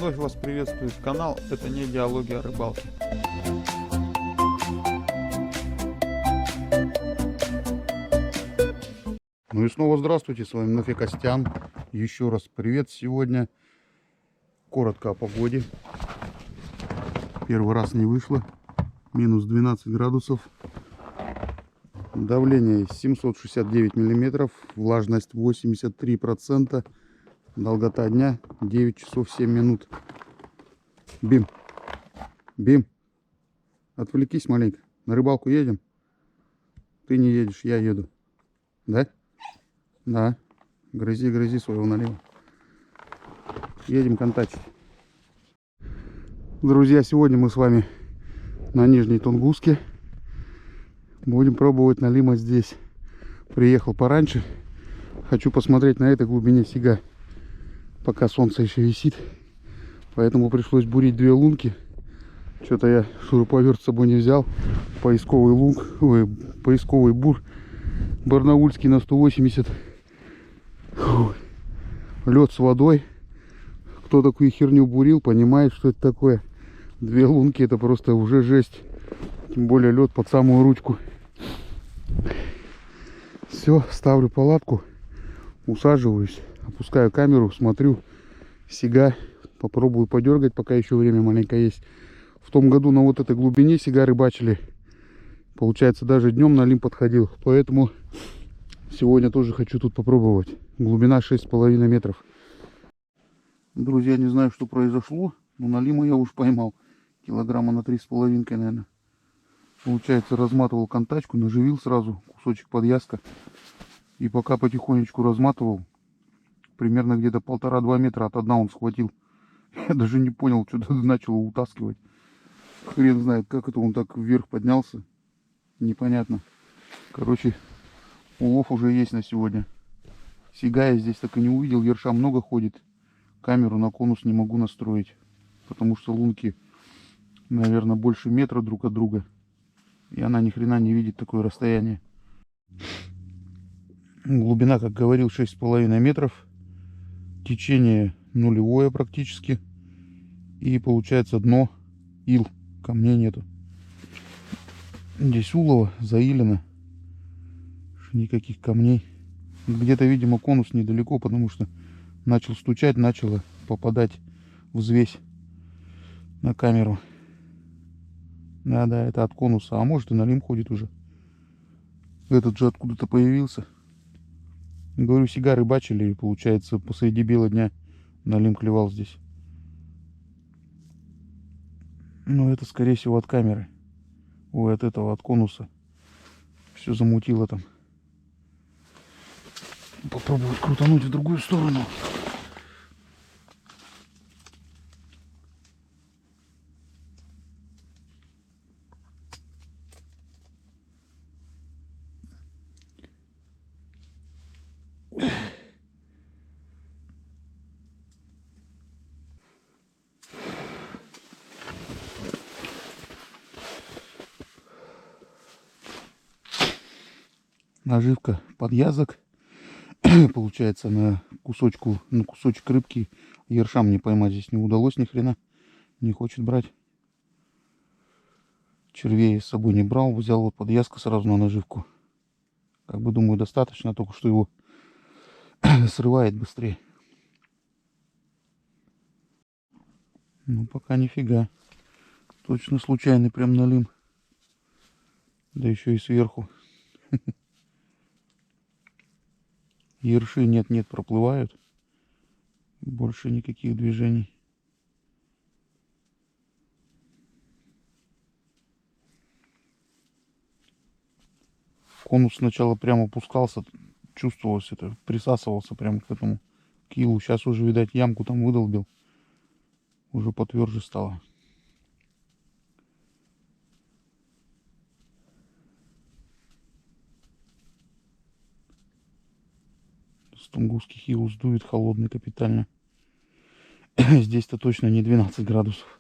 Вновь вас приветствует канал. Это не диалоги о рыбалке. Ну и снова здравствуйте, с вами Нафи Костян. Еще раз привет. Сегодня коротко о погоде. Первый раз не вышло. Минус 12 градусов. Давление 769 миллиметров. Влажность 83%. Долгота дня 9 часов 7 минут. Бим. Бим. Отвлекись маленько. На рыбалку едем? Ты не едешь, я еду. Да? Да. Грызи своего налива. Едем контачить. Друзья, сегодня мы с вами на Нижней Тунгуске. Будем пробовать налимать здесь. Приехал пораньше. Хочу посмотреть на этой глубине сига. Пока солнце еще висит. Поэтому пришлось бурить две лунки. Что-то я шуруповерт с собой не взял. Поисковый лунк. Поисковый бур. Барнаульский на 180. Лед с водой. Кто такую херню бурил, понимает, что это такое. Две лунки — это просто уже жесть. Тем более лед под самую ручку. Все, ставлю палатку, усаживаюсь, опускаю камеру, смотрю сига. Попробую подергать, пока еще время маленько есть. В том году на вот этой глубине сига рыбачили. Получается, даже днем налим подходил. Поэтому сегодня тоже хочу тут попробовать. Глубина 6,5 метров. Друзья, не знаю, что произошло, но налима я уж поймал. Килограмма на 3,5, наверное. Получается, разматывал контачку, наживил сразу кусочек подвязка. И пока потихонечку разматывал, примерно где-то 1,5-2 метра от дна он схватил. Я даже не понял, что-то начал утаскивать. Хрен знает, как это он так вверх поднялся. Непонятно. Короче, улов уже есть на сегодня. Сига я здесь так и не увидел. Ерша много ходит. Камеру на конус не могу настроить. Потому что лунки, наверное, больше метра друг от друга. И она ни хрена не видит такое расстояние. Глубина, как говорил, 6,5 метров. Течение нулевое практически. И получается дно ил. Камней нету. Здесь улово заилено. Никаких камней. Где-то, видимо, конус недалеко, потому что начал стучать, начало попадать взвесь на камеру. Да, это от конуса. А может и налим ходит уже. Этот же откуда-то появился. Говорю, сига рыбачили, и получается, посреди бела дня налим клевал здесь. Но это, скорее всего, от камеры. Ой, от этого, от конуса. Все замутило там. Попробовать крутануть в другую сторону. Наживка подвязок. Получается, на кусочек рыбки ерша мне поймать здесь не удалось ни хрена. Не хочет брать. Червей с собой не брал. Взял вот подвязка сразу на наживку. Как бы, думаю, достаточно. Только что его срывает быстрее. Ну, пока нифига. Точно случайный прям налим. Да еще и сверху. Ерши нет, проплывают. Больше никаких движений. Конус сначала прямо опускался, чувствовалось это, присасывался прямо к этому килу. Сейчас уже, видать, ямку там выдолбил. Уже потверже стало. С тунгусских ил сдует холодный капитально. Здесь-то точно не 12 градусов.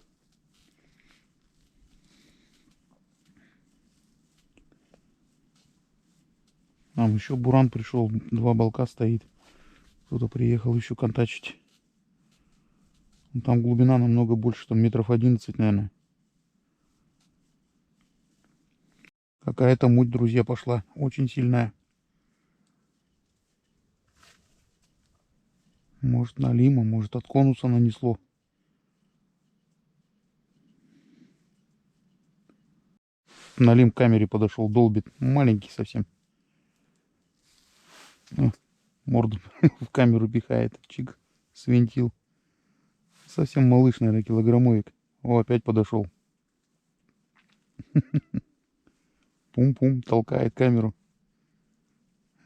Там еще буран пришел, 2 балка стоит. Кто-то приехал еще контачить. Ну, там глубина намного больше, там метров 11, наверное. Какая-то муть, друзья, пошла. Очень сильная. Может, налима, может, от конуса нанесло. Налим к камере подошел, долбит. Маленький совсем. О, морду в камеру пихает. Чик, свинтил. Совсем малыш, наверное, килограммовик. О, опять подошел. Пум-пум, толкает камеру.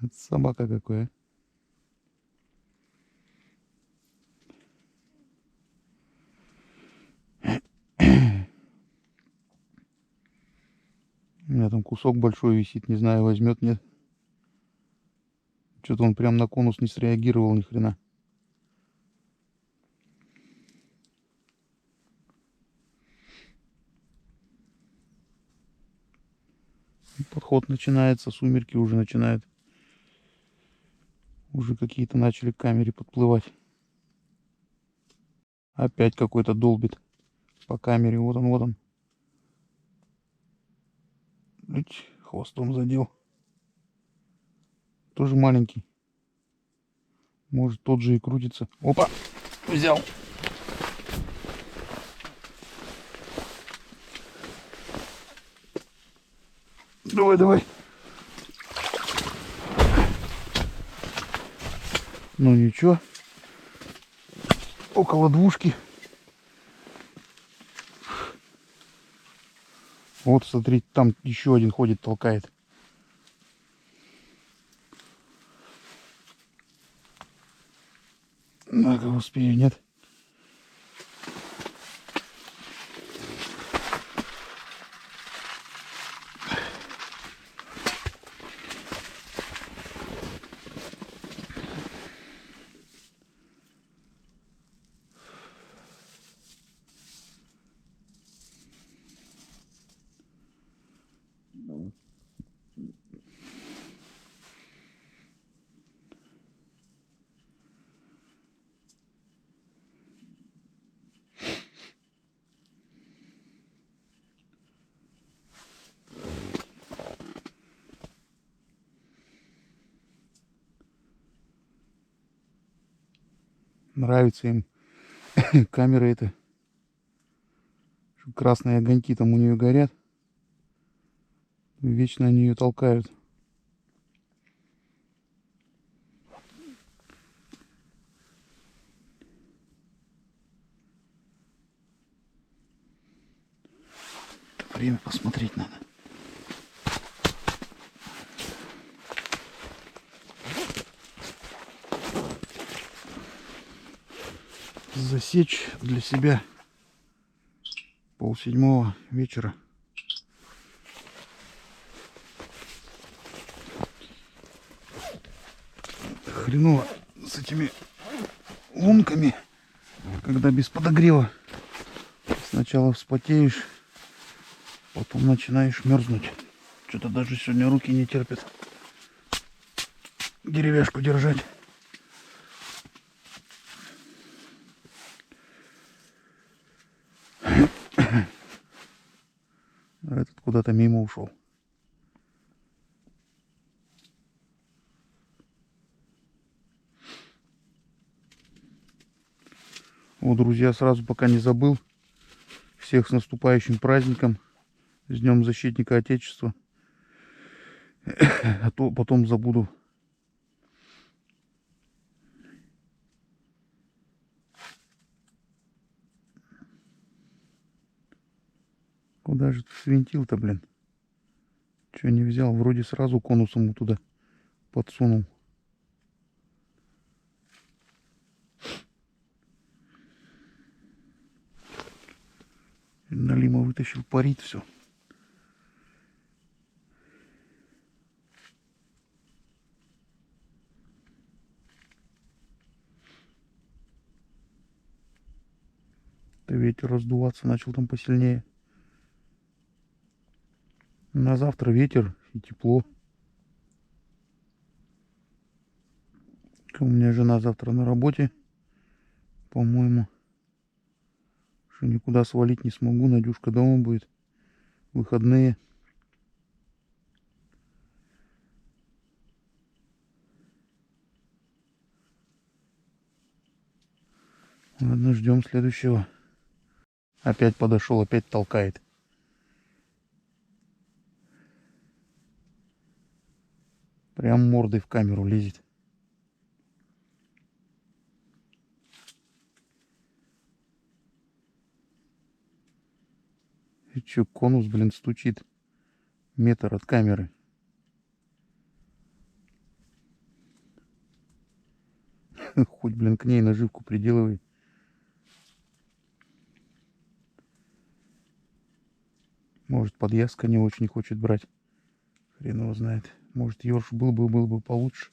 Это собака какая. У меня там кусок большой висит, не знаю, возьмет, нет. Что-то он прям на конус не среагировал ни хрена. Подход начинается, сумерки уже начинают. Уже какие-то начали к камере подплывать. Опять какой-то долбит по камере. Вот он, вот он. Хвостом задел. Тоже маленький. Может, тот же и крутится. Опа! Взял. Давай, давай. Ну ничего. Около двушки. Вот, смотри, там еще один ходит, толкает. Ну-ка, успею, нет? Нравится им камера эта. Красные огоньки там у нее горят. Вечно они ее толкают. Время посмотреть надо. Засечь для себя 6:30 вечера. Хреново с этими лунками, когда без подогрева. Сначала вспотеешь, потом начинаешь мерзнуть. Что-то даже сегодня руки не терпят деревяшку держать. Этот куда-то мимо ушел. Вот, друзья, сразу пока не забыл, всех с наступающим праздником, с Днем Защитника Отечества. А то потом забуду. Куда же ты свинтил-то, блин? Че не взял? Вроде сразу конусом туда подсунул. Налима вытащил, парит все. Ветер раздуваться начал там посильнее. На завтра ветер и тепло. У меня жена завтра на работе, по-моему. Что никуда свалить не смогу. Надюшка дома будет. Выходные. Ладно, ждем следующего. Опять подошел, опять толкает. Прям мордой в камеру лезет. И чё, конус, блин, стучит метр от камеры. Хоть, блин, к ней наживку приделывай. Может, подъязка не очень хочет брать. Хрен его знает. Может, ёрш был бы получше.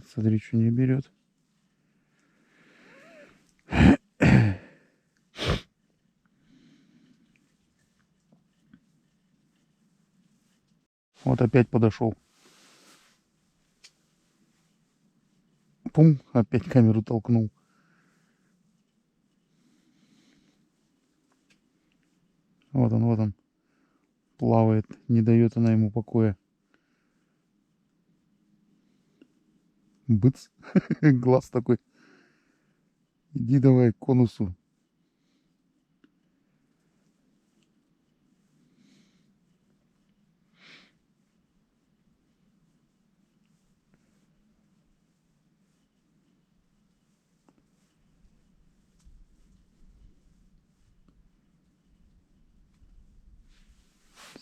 Смотри, что не берет. Вот опять подошел. Пум, опять камеру толкнул. Вот он. Плавает. Не дает она ему покоя. Быц. Глаз такой. Иди давай к конусу.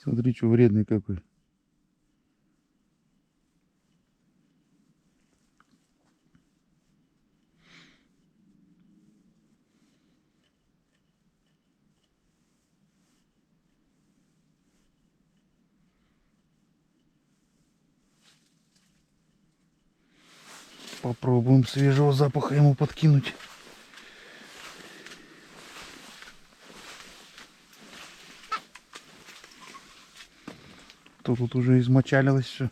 Смотри, что вредный какой. Попробуем свежего запаха ему подкинуть. То тут уже измочалилось все.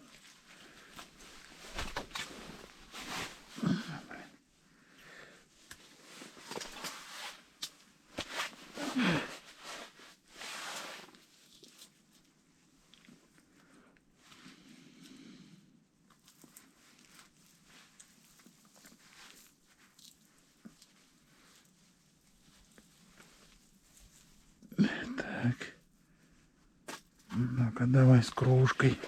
Так. Ну-ка, давай с кровушкой.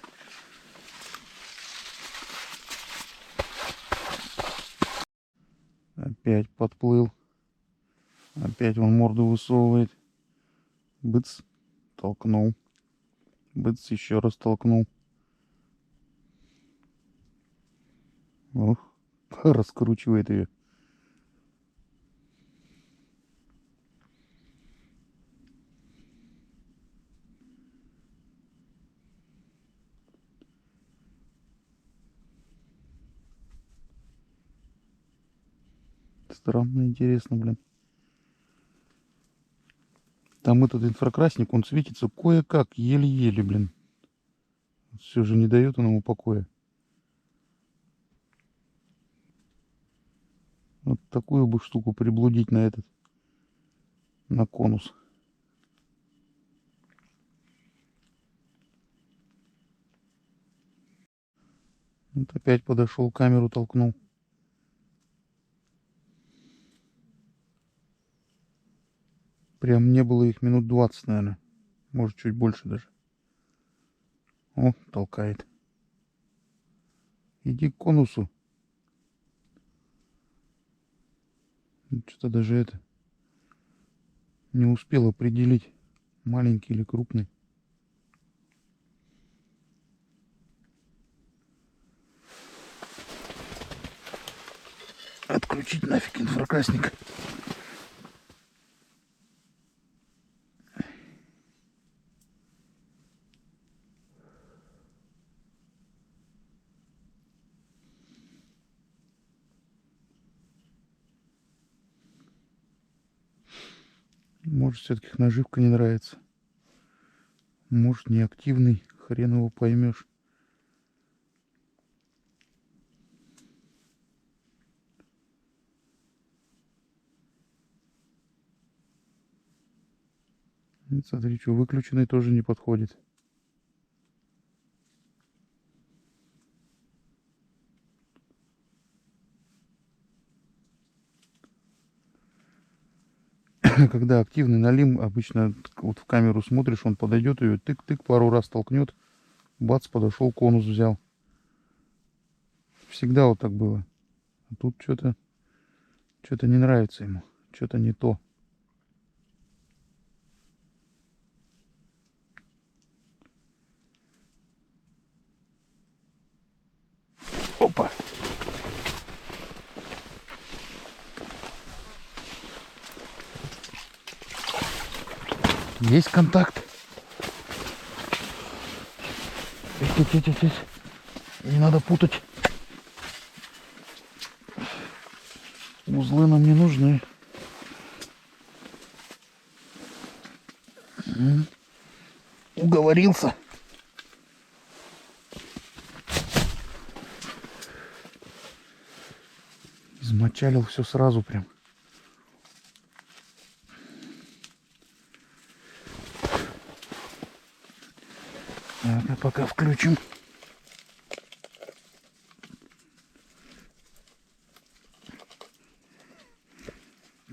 Опять подплыл. Опять он морду высовывает. Быц. Толкнул. Быц, еще раз толкнул. Ох, раскручивает ее. Странно, интересно, блин. Там этот инфракрасник, он светится кое-как, еле-еле, блин. Все же не дает он ему покоя. Вот такую бы штуку приблудить на этот, на конус. Вот опять подошел, камеру толкнул. Прям не было их минут 20, наверное. Может, чуть больше даже. О, толкает. Иди к конусу. Что-то даже это не успел определить, маленький или крупный. Отключить нафиг инфракрасник. Может, все-таки наживка не нравится. Может, не активный. Хрен его поймешь. И смотри, что выключенный тоже не подходит. Когда активный налим, обычно вот в камеру смотришь, он подойдет, ее тык-тык пару раз толкнет, бац, подошел, конус взял. Всегда вот так было. А тут что-то не нравится ему, что-то не то. Опа! Есть контакт. Тихо. Не надо путать. Узлы нам не нужны. Уговорился. Измочалил все сразу прям. Ладно, пока включим.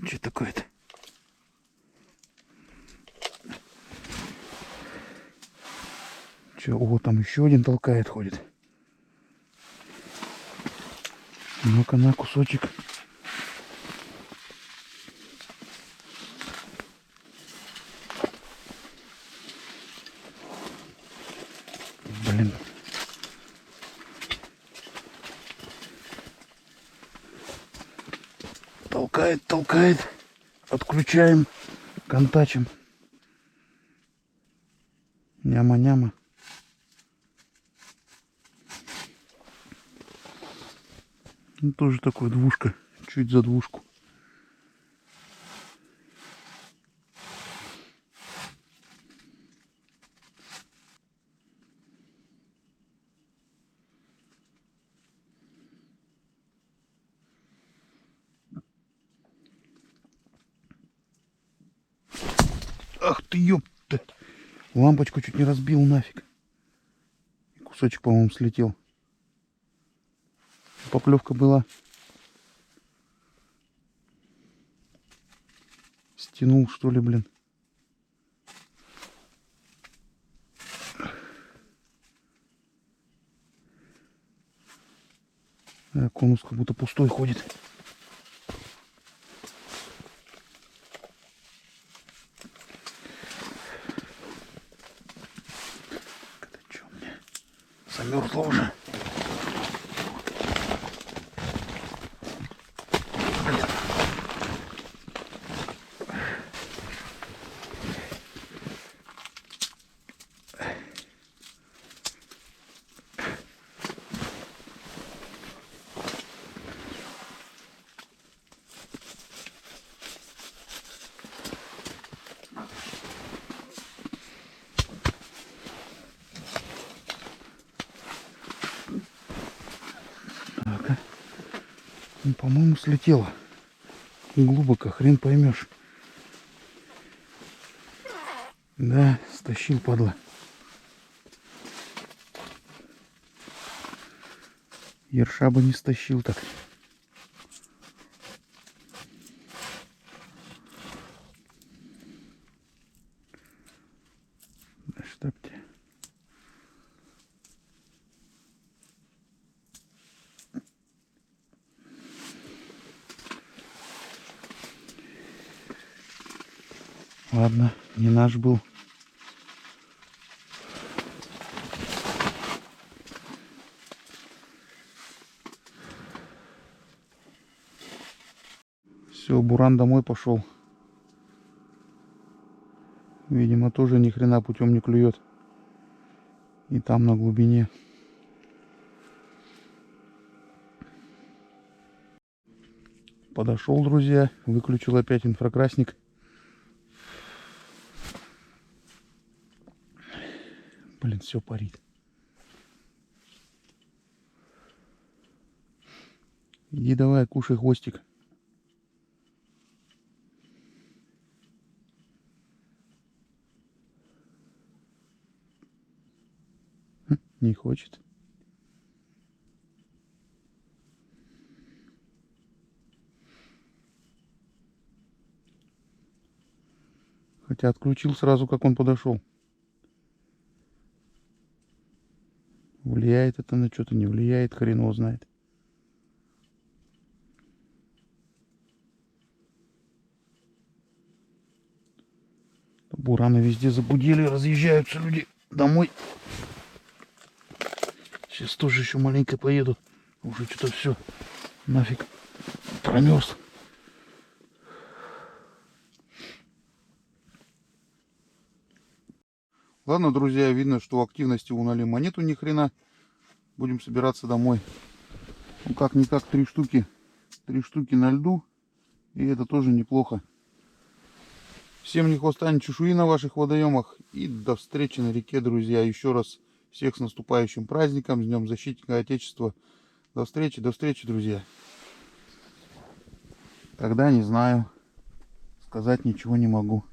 Что такое-то? Че, о, там еще один толкает, ходит. Ну-ка, на кусочек. Блин. Толкает. Отключаем. Контачим. Няма-няма. Ну, тоже такой двушка. Чуть за двушку. Ах ты, ёпта. Лампочку чуть не разбил нафиг. Кусочек, по-моему, слетел. Поклевка была. Стянул, что ли, блин. Конус как будто пустой ходит. Это что у меня? Замерзло уже. Так, ну, по-моему, слетело. Глубоко, хрен поймешь. Да, стащил, падла. Ерша бы не стащил так. Да чтоб тебе. Ладно, не наш был. Все, буран домой пошел. Видимо, тоже ни хрена путем не клюет. И там на глубине. Подошел, друзья, выключил опять инфракрасник. Блин, все парит. Иди давай, кушай хвостик. Не хочет. Хотя отключил сразу, как он подошел. Влияет это на что-то, не влияет, хрен его знает. Бураны везде забудили, разъезжаются люди домой. Сейчас тоже еще маленько поеду. Уже что-то все нафиг промерз. Ладно, друзья, видно, что активности у Налима нету ни хрена. Будем собираться домой. Ну, как-никак 3 штуки. 3 штуки на льду. И это тоже неплохо. Всем ни хвоста, ни чешуи на ваших водоемах. И до встречи на реке, друзья. Еще раз всех с наступающим праздником. С Днем Защитника Отечества. До встречи, друзья. Когда, не знаю. Сказать ничего не могу.